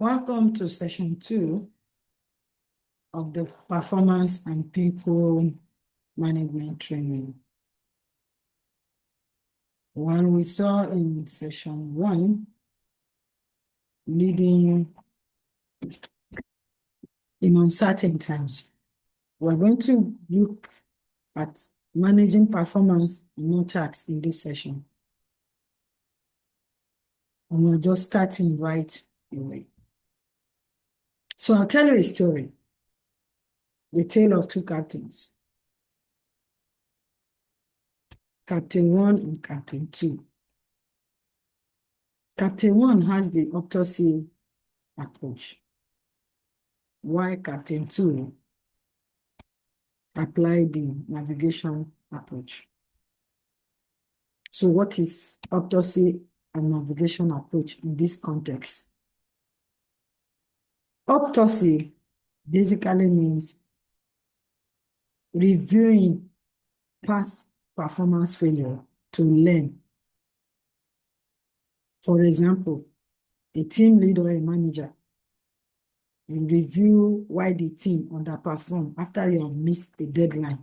Welcome to session 2 of the Performance and People Management Training. When we saw in session 1, leading in uncertain times, we're going to look at managing performance and no tasks in this session. And we're just starting right away. So I'll tell you a story. The tale of two captains. Captain 1 and Captain 2. Captain 1 has the autopsy approach, while Captain 2 applied the navigation approach. So what is autopsy and navigation approach in this context? Autopsy basically means reviewing past performance failure to learn. For example, a team leader or a manager, you review why the team underperformed after you have missed a deadline,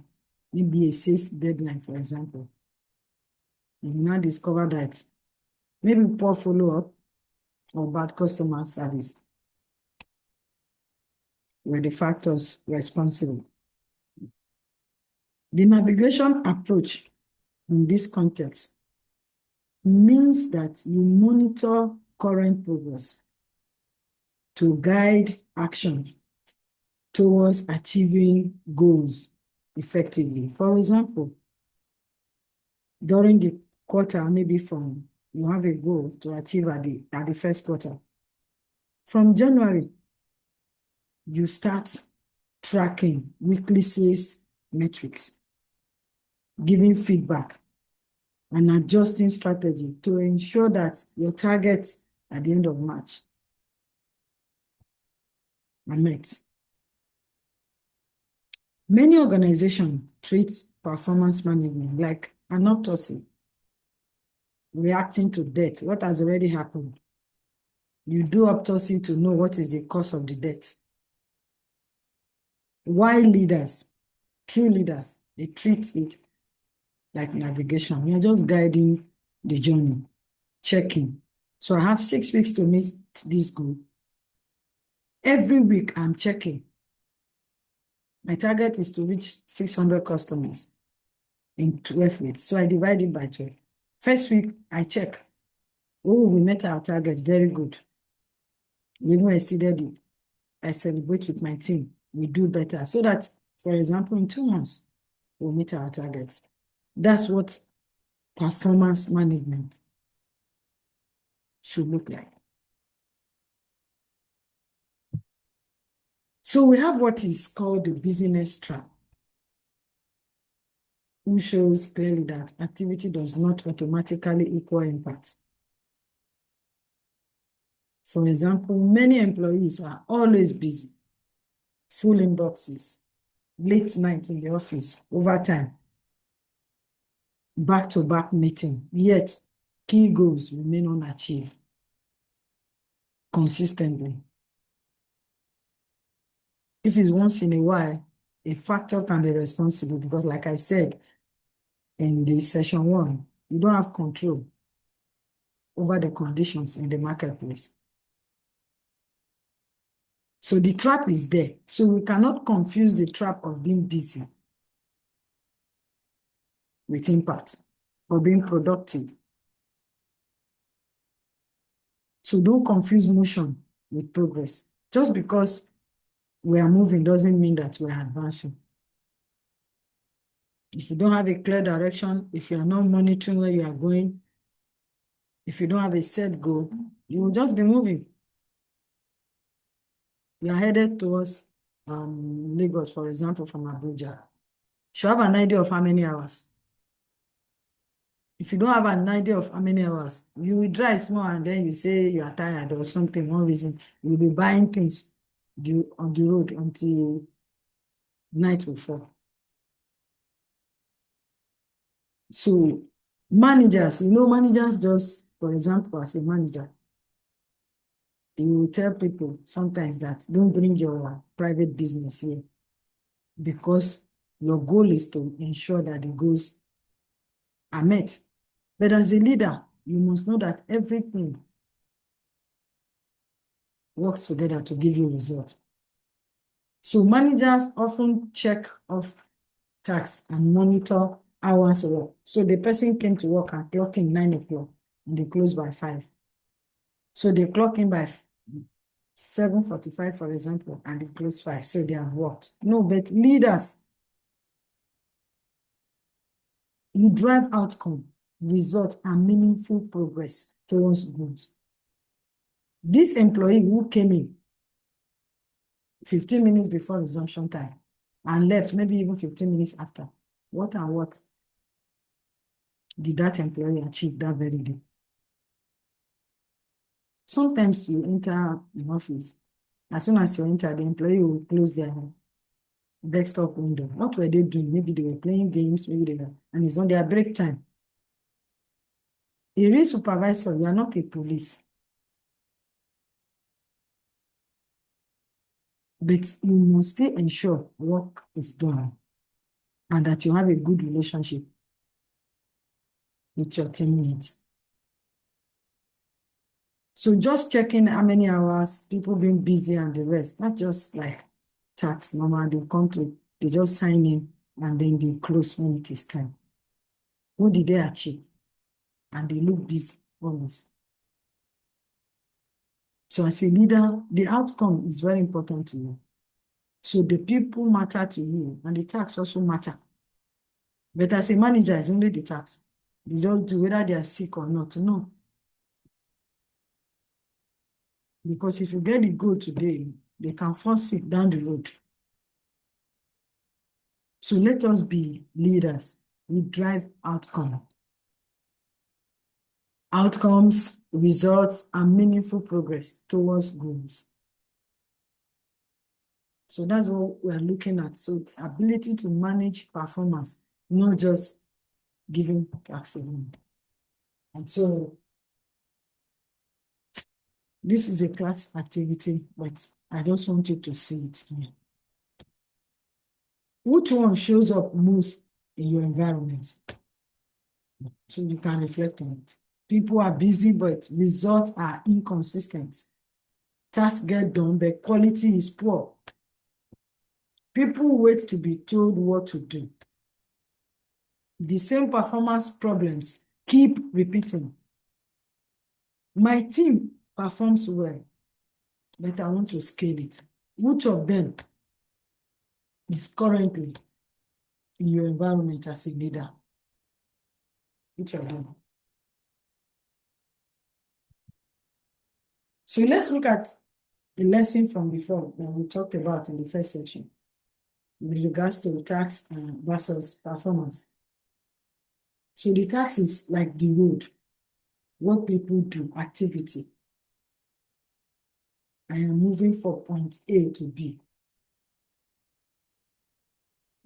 maybe a sales deadline, for example. You now discover that maybe poor follow-up or bad customer service were the factors responsible. The navigation approach in this context means that you monitor current progress to guide action towards achieving goals effectively. For example, during the quarter, maybe you have a goal to achieve at the first quarter. From January, you start tracking weekly sales metrics, giving feedback, and adjusting strategy to ensure that your targets at the end of March are met. Many organizations treat performance management like an autopsy, reacting to death, what has already happened. You do autopsy to know what is the cause of the death. Why leaders, true leaders, they treat it like navigation. You're just guiding the journey, checking. So I have 6 weeks to meet this goal. Every week I'm checking. My target is to reach 600 customers in 12 weeks. So I divide it by 12. First week, I check. Oh, we met our target. Very good. We even exceeded it. I celebrate with my team. We do better. So that, for example, in 2 months, we'll meet our targets. That's what performance management should look like. So we have what is called the business trap, which shows clearly that activity does not automatically equal impact. For example, many employees are always busy, full inboxes, late night in the office, overtime, back-to-back meeting, yet key goals remain unachieved consistently. If it's once in a while, a factor can be responsible because, like I said in the session 1, you don't have control over the conditions in the marketplace. So the trap is there. So we cannot confuse the trap of being busy with impact or being productive. So don't confuse motion with progress. Just because we are moving doesn't mean that we are advancing. If you don't have a clear direction, if you are not monitoring where you are going, if you don't have a set goal, you will just be moving. You are headed towards Lagos, for example, from Abuja. You should have an idea of how many hours. If you don't have an idea of how many hours, you will drive small and then you say you are tired or something, one reason. You'll be buying things on the road until night will fall. So managers, managers just, for example, as a manager, You will tell people sometimes that don't bring your private business here because your goal is to ensure that the goals are met. But as a leader, you must know that everything works together to give you results. So managers often check off tasks and monitor hours work. So the person came to work and clock in 9 o'clock and they close by 5. So they clock in by 7:45, for example, and they close 5. So they have worked. No, but leaders, you drive outcome, result, and meaningful progress towards goals. This employee who came in 15 minutes before resumption time and left maybe even 15 minutes after, what and what did that employee achieve that very day? Sometimes you enter an office, as soon as you enter, the employee will close their desktop window. What were they doing? Maybe they were playing games, maybe they were, and it's on their break time. A real supervisor, you are not a police. But you must still ensure work is done and that you have a good relationship with your teammates. So just checking how many hours, people being busy and the rest, not just like tax normal, they just sign in and then they close when it is time. What did they achieve? And they look busy always. So as a leader, the outcome is very important to you. So the people matter to you and the tax also matter. But as a manager, it's only the tax. They just do whether they are sick or not. No. Because if you get the goal today, they can fall sick down the road. So let us be leaders. We drive outcomes, results, and meaningful progress towards goals. So that's what we're looking at. So ability to manage performance, not just giving tax alone. And so this is a class activity, but I just want you to see it here. Which one shows up most in your environment? So you can reflect on it. People are busy, but results are inconsistent. Tasks get done, but quality is poor. People wait to be told what to do. The same performance problems keep repeating. My team performs well, but I want to scale it. Which of them is currently in your environment as a leader? Which of them? So let's look at the lesson from before that we talked about in the first section with regards to tax versus performance. So the tax is like the road, what people do, activity. I am moving from point A to B.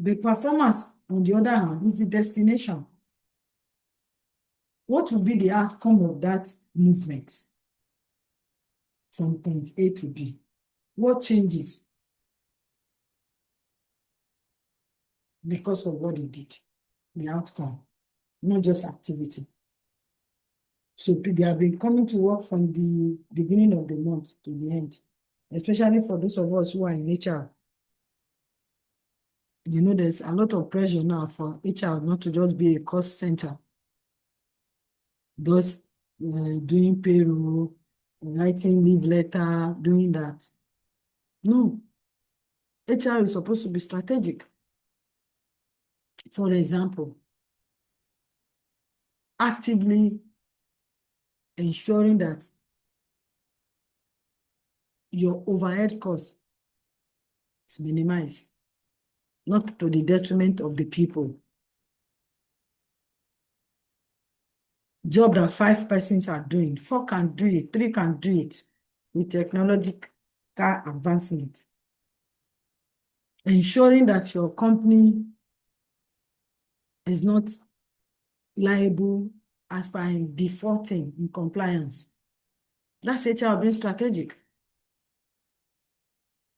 The performance, on the other hand, is the destination. What will be the outcome of that movement from point A to B? What changes because of what they did? The outcome, not just activity. So they have been coming to work from the beginning of the month to the end, especially for those of us who are in HR. You know, there's a lot of pressure now for HR not to just be a cost center. Those doing payroll, writing leave letter, doing that. No. HR is supposed to be strategic. For example, actively ensuring that your overhead cost is minimized, not to the detriment of the people. Job that 5 persons are doing, 4 can do it, 3 can do it with technological advancement. Ensuring that your company is not liable as by defaulting in compliance. That's HR being strategic.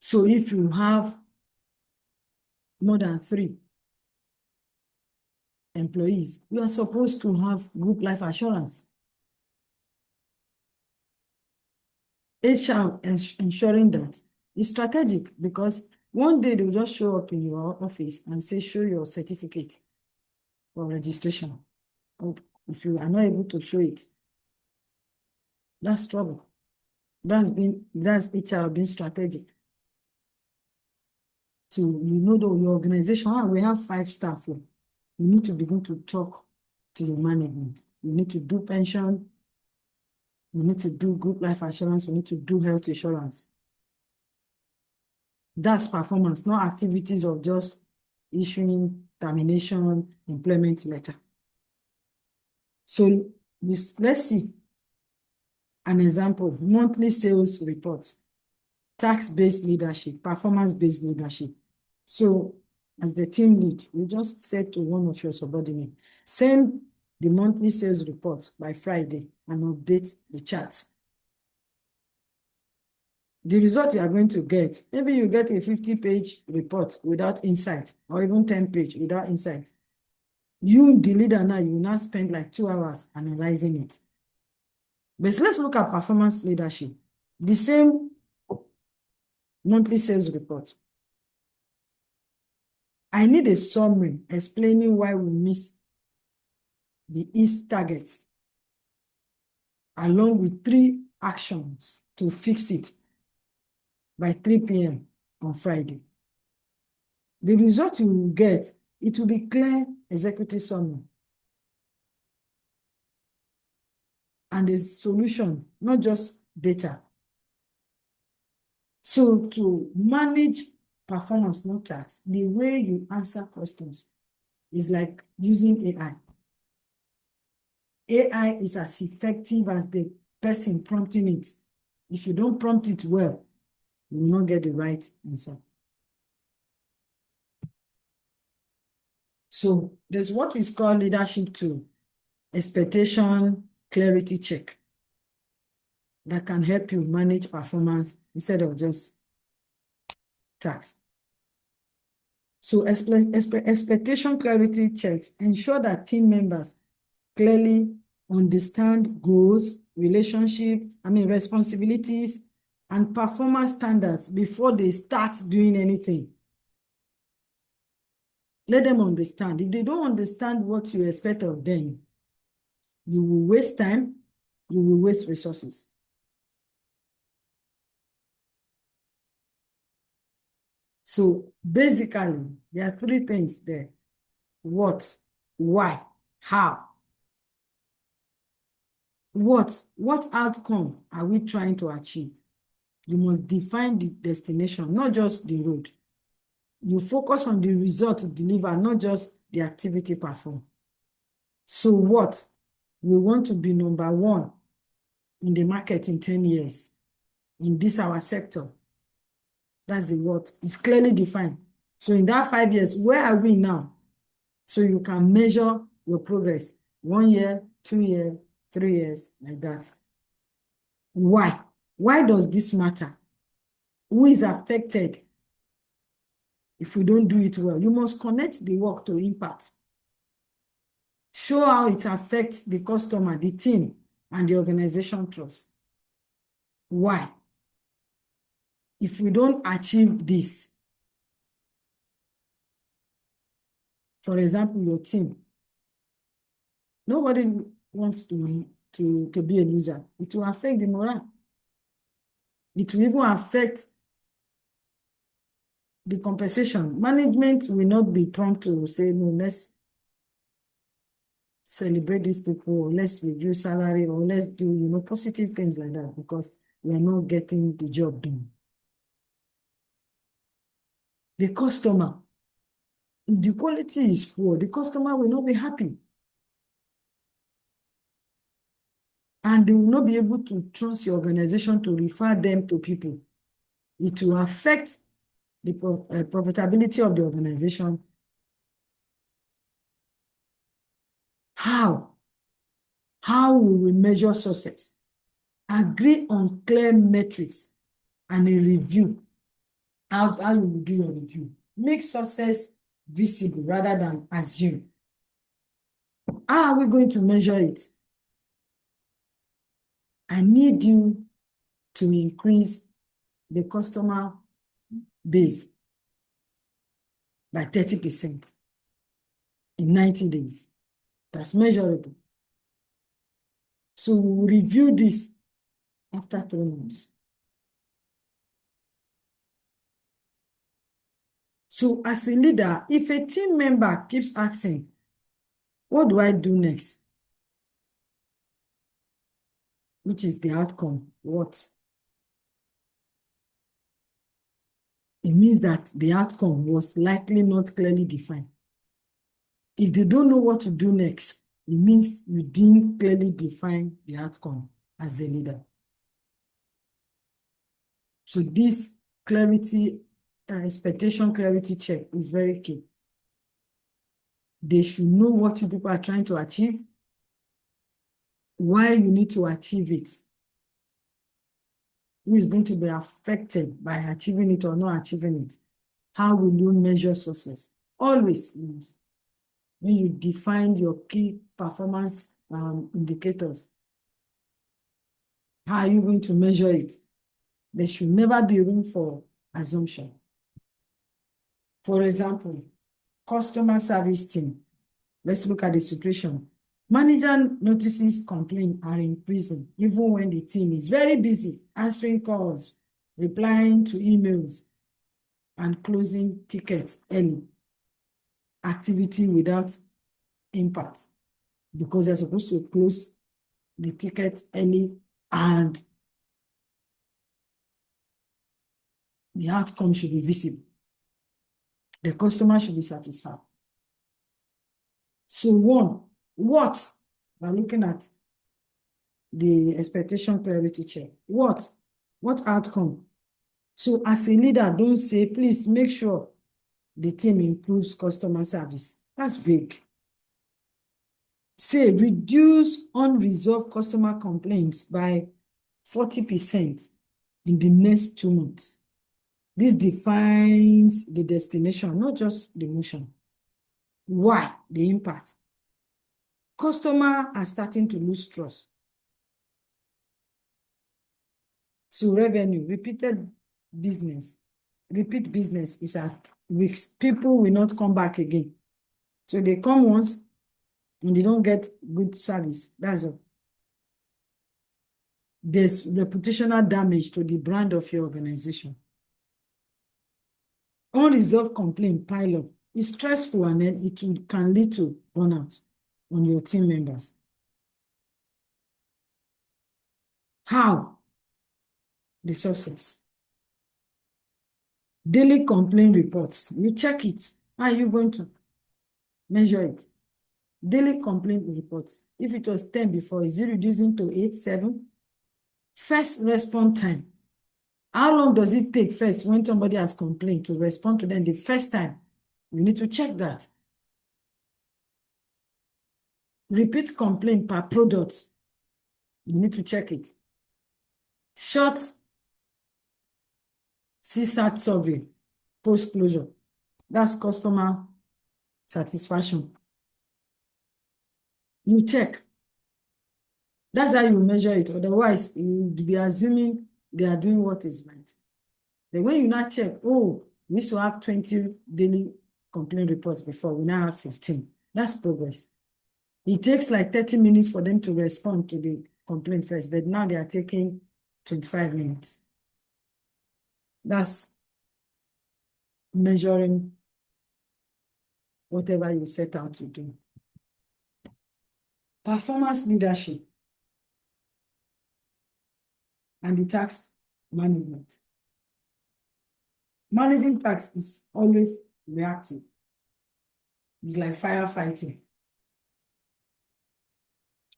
So if you have more than 3 employees, you are supposed to have group life assurance. HR ensuring that is strategic because one day they'll just show up in your office and say, show your certificate for registration. Or if you are not able to show it, that's trouble. That's HR being strategic. To your organization, we have 5 staff. You need to begin to talk to your management. You need to do pension. You need to do group life assurance. You need to do health insurance. That's performance, not activities of just issuing termination, employment letter. So let's see an example, monthly sales report, task-based leadership, performance-based leadership. So as the team lead, you just said to one of your subordinates, send the monthly sales report by Friday and update the chart. The result you are going to get, maybe you get a 50-page report without insight, or even 10-page without insight. You, the leader now, you now spend like 2 hours analyzing it. But let's look at performance leadership. The same monthly sales report. I need a summary explaining why we miss the East target, along with 3 actions to fix it by 3 p.m. on Friday. The result you will get, it will be clear executive summary. And the solution, not just data. So to manage performance, not tasks, the way you answer questions is like using AI. AI is as effective as the person prompting it. If you don't prompt it well, you will not get the right answer. So there's what we call leadership tool, expectation clarity check, that can help you manage performance instead of just tasks. So expectation clarity checks ensure that team members clearly understand goals, responsibilities, and performance standards before they start doing anything. Let them understand. If they don't understand what you expect of them, you will waste time, you will waste resources. So basically, there are 3 things there. What, why, how. What outcome are we trying to achieve? You must define the destination, not just the road. You focus on the result delivered, not just the activity performed. So what? We want to be number 1 in the market in 10 years in this our sector. That's the what. It's clearly defined. So in that 5 years, where are we now? So you can measure your progress. 1 year, 2 years, 3 years, like that. Why? Why does this matter? Who is affected if we don't do it well? You must connect the work to impact. Show how it affects the customer, the team, and the organization trust. Why? If we don't achieve this, for example, your team, nobody wants to be a loser. It will affect the morale. It will even affect the compensation. Management will not be prompt to say, no, let's celebrate these people, or let's review salary, or let's do, positive things like that, because we are not getting the job done. The customer, if the quality is poor, the customer will not be happy. And they will not be able to trust your organization to refer them to people. It will affect the profitability of the organization. How? How will we measure success? Agree on clear metrics and a review. How you will do your review. Make success visible rather than assume. How are we going to measure it? I need you to increase the customer base by 30% in 90 days. That's measurable. So we'll review this after 3 months. So as a leader, if a team member keeps asking, what do I do next? Which is the outcome? What? It means that the outcome was likely not clearly defined. If they don't know what to do next, it means you didn't clearly define the outcome as the leader. So this clarity, expectation clarity check is very key. They should know what you people are trying to achieve, why you need to achieve it, who is going to be affected by achieving it or not achieving it. How will you measure success? Always, when you define your key performance indicators, how are you going to measure it? There should never be room for assumption. For example, customer service team. Let's look at the situation. Manager notices complaints are increasing, even when the team is very busy answering calls, replying to emails, and closing tickets early. Activity without impact, because they're supposed to close the ticket early and the outcome should be visible. The customer should be satisfied. So what? By looking at the expectation clarity check. What outcome? So as a leader, don't say, please make sure the team improves customer service. That's vague. Say, reduce unresolved customer complaints by 40% in the next 2 months. This defines the destination, not just the motion. Why? The impact. Customers are starting to lose trust. So revenue, repeat business is at risk. People will not come back again. So they come once and they don't get good service. That's all. There's reputational damage to the brand of your organization. Unresolved complaint pile up. It's stressful and then it can lead to burnout on your team members. How? The sources. Daily complaint reports. You check it. How are you going to measure it? Daily complaint reports. If it was 10 before, is it reducing to 8, 7? First response time. How long does it take first when somebody has complained to respond to them the first time? You need to check that. Repeat complaint per product. You need to check it. Short CSAT survey post-closure. That's customer satisfaction. You check. That's how you measure it. Otherwise, you'd be assuming they are doing what is right. Then when you not check, oh, we used to have 20 daily complaint reports before, we now have 15. That's progress. It takes like 30 minutes for them to respond to the complaint first, but now they are taking 25 minutes. That's measuring whatever you set out to do. Performance leadership and the task management. Managing tasks is always reactive. It's like firefighting.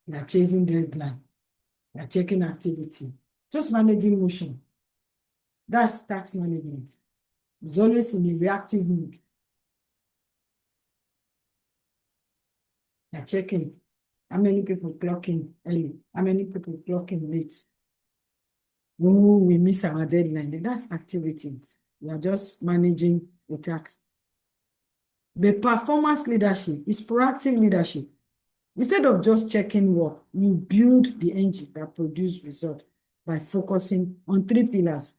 You are chasing deadline. You are checking activity. Just managing motion. That's task management. It's always in a reactive mood. You are checking how many people clock in early, how many people clock in late. Oh, we miss our deadline. That's activities. We are just managing the task. The performance leadership is proactive leadership. Instead of just checking work, you build the engine that produces results by focusing on 3 pillars.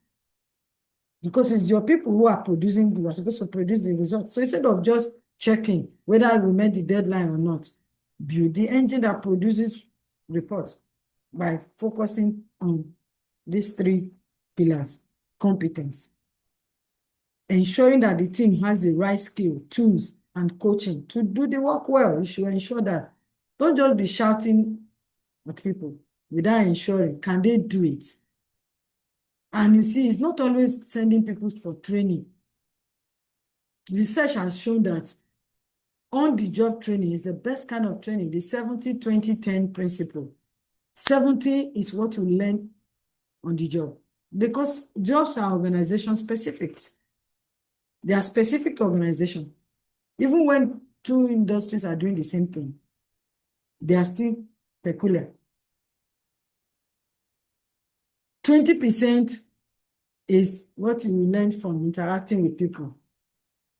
Because it's your people who are supposed to produce the results. So instead of just checking whether we met the deadline or not, build the engine that produces reports by focusing on these 3 pillars. Competence. Ensuring that the team has the right skill, tools, and coaching to do the work well. You should ensure that. Don't just be shouting at people without ensuring, can they do it? And you see, it's not always sending people for training. Research has shown that on-the-job training is the best kind of training, the 70-20-10 principle. 70 is what you learn on the job, because jobs are organization specific. They are specific organization. Even when 2 industries are doing the same thing, they are still peculiar. 20% is what you will learn from interacting with people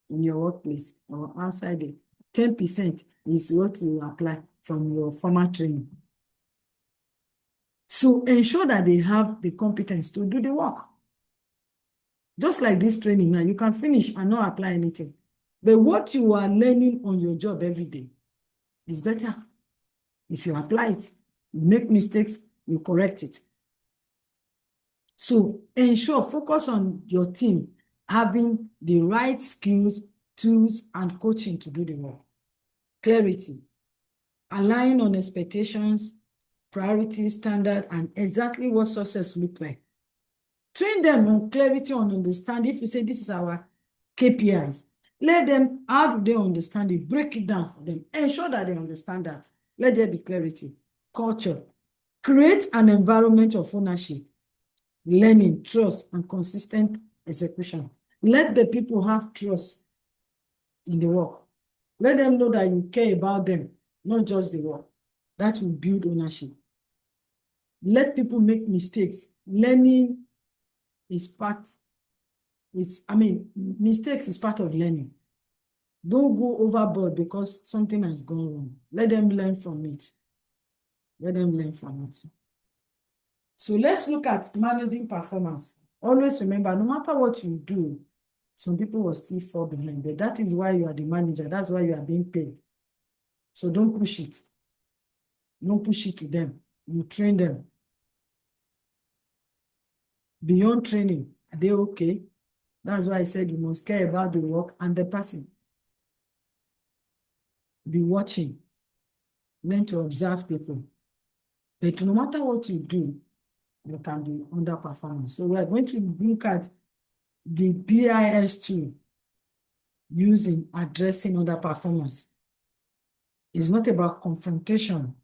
in your workplace or outside it. 10% is what you apply from your formal training. So ensure that they have the competence to do the work. Just like this training now, you can finish and not apply anything. But what you are learning on your job every day is better. If you apply it, you make mistakes, you correct it. So ensure, focus on your team having the right skills, tools, and coaching to do the work. Clarity. Align on expectations, priorities, standard, and exactly what success look like. Train them on clarity, on understanding. If you say this is our KPIs, let them, how do they understand it? Break it down for them. Ensure that they understand that. Let there be clarity. Culture. Create an environment of ownership, learning, trust, and consistent execution. Let the people have trust in the work. Let them know that you care about them, not just the work. That will build ownership. Let people make mistakes. Learning is mistakes is part of learning. Don't go overboard because something has gone wrong. Let them learn from it. Let them learn from it. So let's look at managing performance. Always remember, no matter what you do, some people will still fall behind. But that is why you are the manager. That's why you are being paid. So don't push it. Don't push it to them. You train them. Beyond training, are they okay? That's why I said you must care about the work and the person. Be watching. Learn to observe people. But no matter what you do, you can be underperformance. So we're going to look at the BIS tool used in addressing underperformance. It's not about confrontation.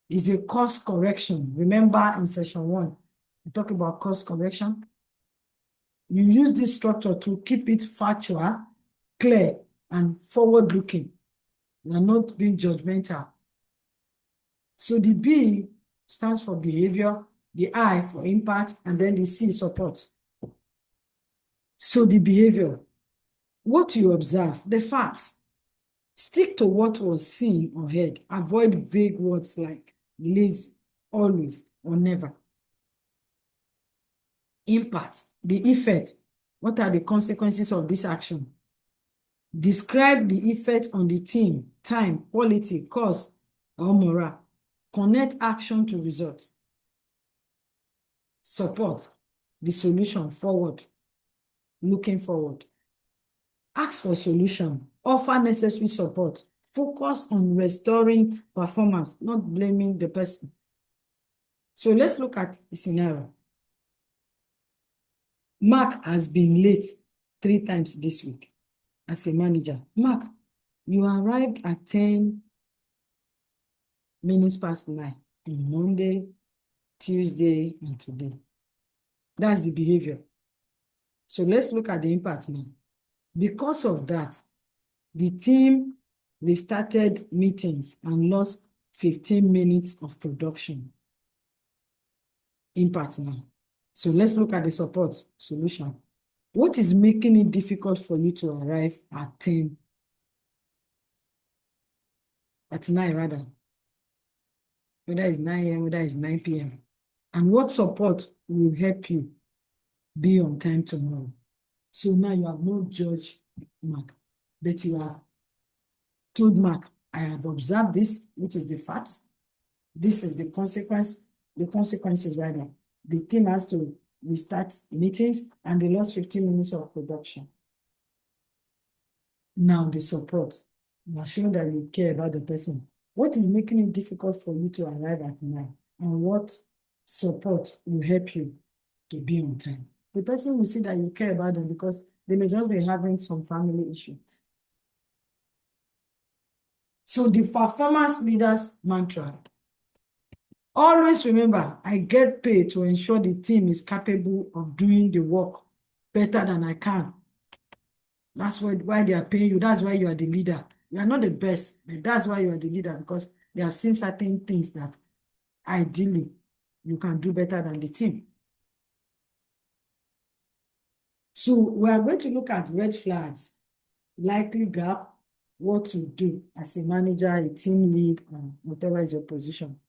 It's a course correction. Remember in session 1, we talk about course correction. You use this structure to keep it factual, clear, and forward-looking. You are not being judgmental. So the B stands for behavior, the I for impact, and then the C, support. So the behavior, what you observe, the facts. Stick to what was seen or heard. Avoid vague words like lazy, always, or never. Impact, the effect. What are the consequences of this action? Describe the effect on the team, time, quality, cost, or morale. Connect action to results. Support, the solution, forward, looking forward. Ask for solution. Offer necessary support. Focus on restoring performance, not blaming the person. So let's look at the scenario. Mark has been late 3 times this week as a manager. Mark, you arrived at 10 minutes past 9 on Monday, Tuesday, and today. That's the behavior. So let's look at the impact now. Because of that, the team restarted meetings and lost 15 minutes of production. Impact now. So let's look at the support solution. What is making it difficult for you to arrive at 10, at 9 rather, whether it's 9 a.m., whether it's 9 p.m.? And what support will help you be on time tomorrow? So now you have no judge Mark, but you have told Mark, I have observed this, which is the facts. This is the consequences rather. The team has to restart meetings and they lost 15 minutes of production. Now the support. You are showing that you care about the person. What is making it difficult for you to arrive at 9? And what support will help you to be on time? The person will see that you care about them because they may just be having some family issues. So the performance leaders mantra. Always remember, I get paid to ensure the team is capable of doing the work better than I can. That's why they are paying you. That's why you are the leader. You are not the best, but that's why you are the leader, because they have seen certain things that ideally you can do better than the team. So we are going to look at red flags, likely gap, what to do as a manager, a team lead, and whatever is your position.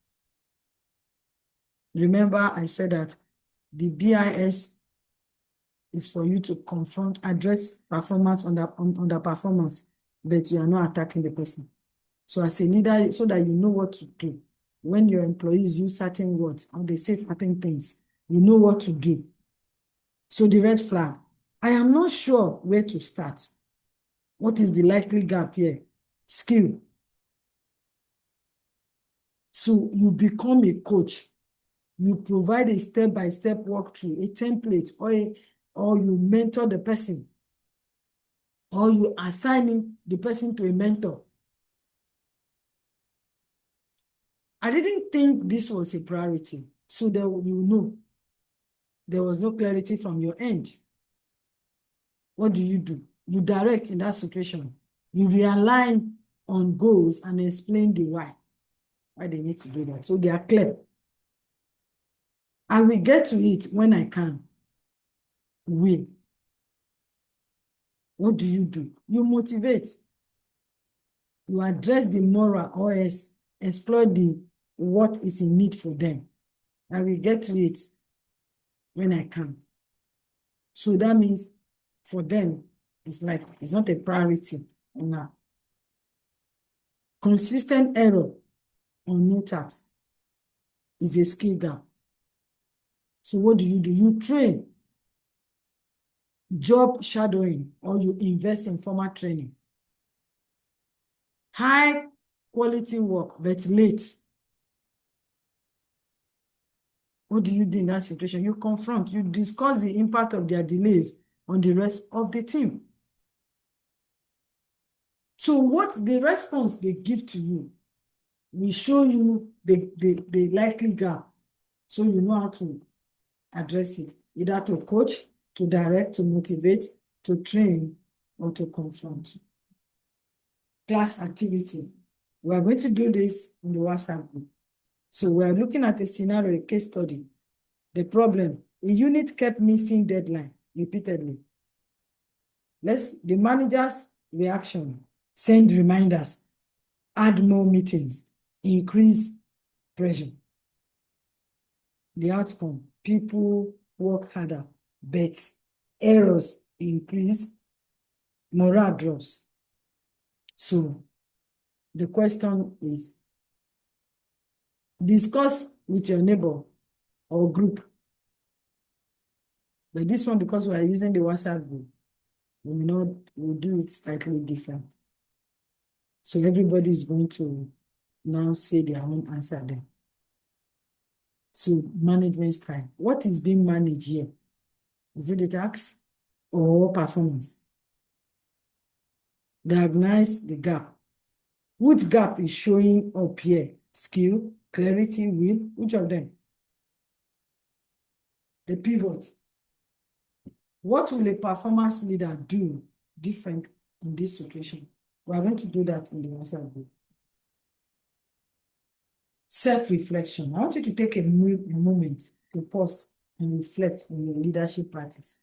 Remember, I said that the BIS is for you to confront, address performance under performance, but you are not attacking the person. So as a leader, so that you know what to do. When your employees use certain words or they say certain things, you know what to do. So the red flag, I am not sure where to start. What is the likely gap here? Skill. So you become a coach. You provide a step-by-step walkthrough, a template, or you mentor the person, or you assign the person to a mentor. I didn't think this was a priority, so that you know there was no clarity from your end. What do? You direct in that situation. You realign on goals and explain the why they need to do that. So they are clear. I will get to it when I can. Will. What do? You motivate. You address the moral or exploit what is in need for them. I will get to it when I can. So that means for them, it's not a priority. Now, consistent error on no task is a skill gap. So what do? You train, job shadowing, or you invest in formal training. High quality work, but late. What do you do in that situation? You confront, you discuss the impact of their delays on the rest of the team. So what the response they give to you will show you the likely gap, so you know how to address it, either to coach, to direct, to motivate, to train, or to confront. Class activity. We are going to do this in the WhatsApp group. So we are looking at a scenario, a case study. The problem, a unit kept missing deadline repeatedly. The manager's reaction: send reminders, add more meetings, increase pressure. The outcome: people work harder, but errors increase, morale drops. So the question is, discuss with your neighbor or group. But this one, because we are using the WhatsApp group, we'll do it slightly different. So everybody is going to now say their own answer there. So management style. What is being managed here? Is it the task or performance? Diagnose the gap. Which gap is showing up here? Skill, clarity, will? Which of them? The pivot. What will a performance leader do different in this situation? We are going to do that in the WhatsApp group. Self-reflection. I want you to take a moment to pause and reflect on your leadership practice.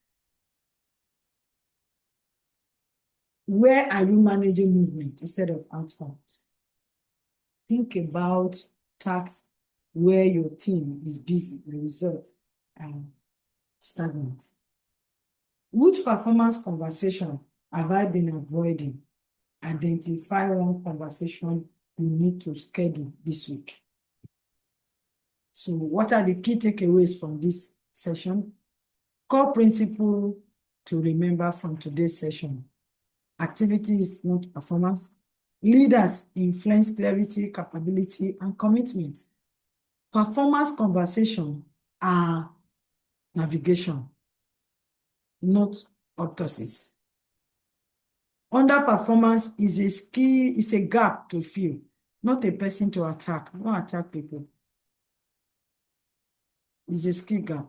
Where are you managing movement instead of outcomes? Think about tasks where your team is busy, the results are stagnant. Which performance conversation have I been avoiding? Identify one conversation you need to schedule this week. So what are the key takeaways from this session? Core principle to remember from today's session. Activity is not performance. Leaders influence clarity, capability, and commitment. Performance conversation are navigation, not autopsies. Underperformance is a skill, is a gap to fill, not a person to attack. Don't attack people. It's a skill gap.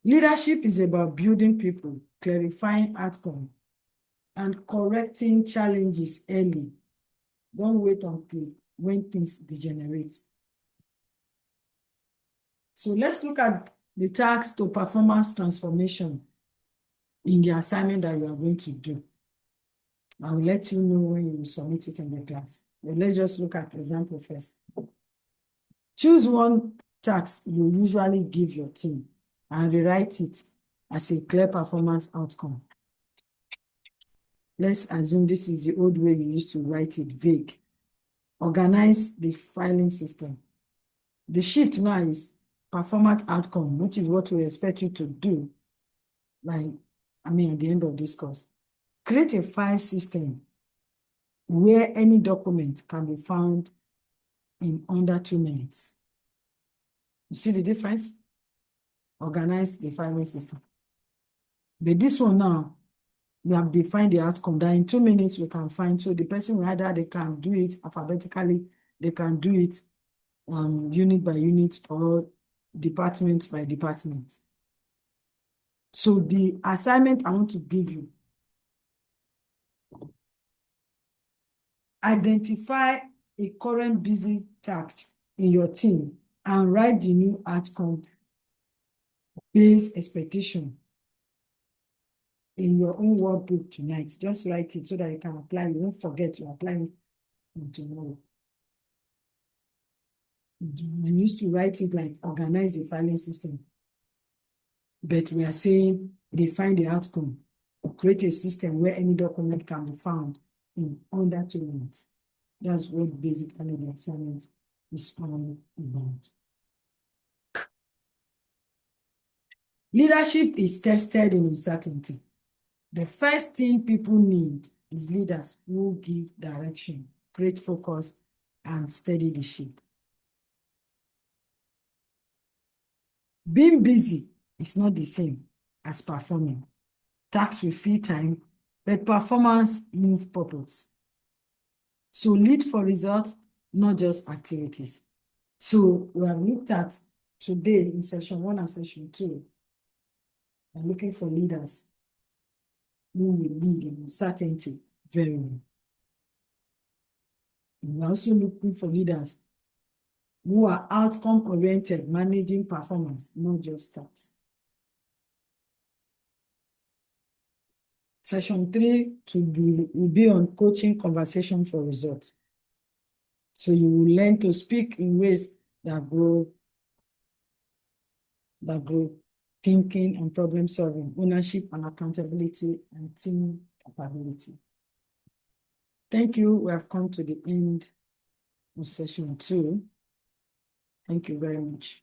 Leadership is about building people, clarifying outcome, and correcting challenges early. Don't wait until when things degenerate. So let's look at the tasks to performance transformation in the assignment that you are going to do. I will let you know when you submit it in the class. But let's just look at example first. Choose one task you usually give your team and rewrite it as a clear performance outcome. Let's assume this is the old way you used to write it, vague. Organize the filing system. The shift now is performance outcome, which is what we expect you to do at the end of this course. Create a file system where any document can be found in under 2 minutes. You see the difference? Organize the filing system. But this one now, we have defined the outcome that in 2 minutes we can find. So the person either they can do it alphabetically, they can do it unit by unit or department by department. So the assignment I want to give you, identify a current busy task in your team and write the new outcome-based expectation in your own workbook tonight. Just write it so that you can apply. You won't forget to apply it tomorrow. You used to write it like organize the filing system. But we are saying define the outcome. Create a system where any document can be found in under 2 minutes. That's what basically the assignment is all about. Leadership is tested in uncertainty. The first thing people need is leaders who give direction, create focus, and steady the ship. Being busy is not the same as performing. Tasks will fill time, but performance moves purpose. So lead for results, not just activities. So we have looked at today in session 1 and session 2, and looking for leaders who will lead in uncertainty very well. We're also looking for leaders who are outcome-oriented, managing performance, not just stats. Session 3 will be on coaching conversation for results. So you will learn to speak in ways that grow thinking and problem solving, ownership and accountability, and team capability. Thank you. We have come to the end of session 2. Thank you very much.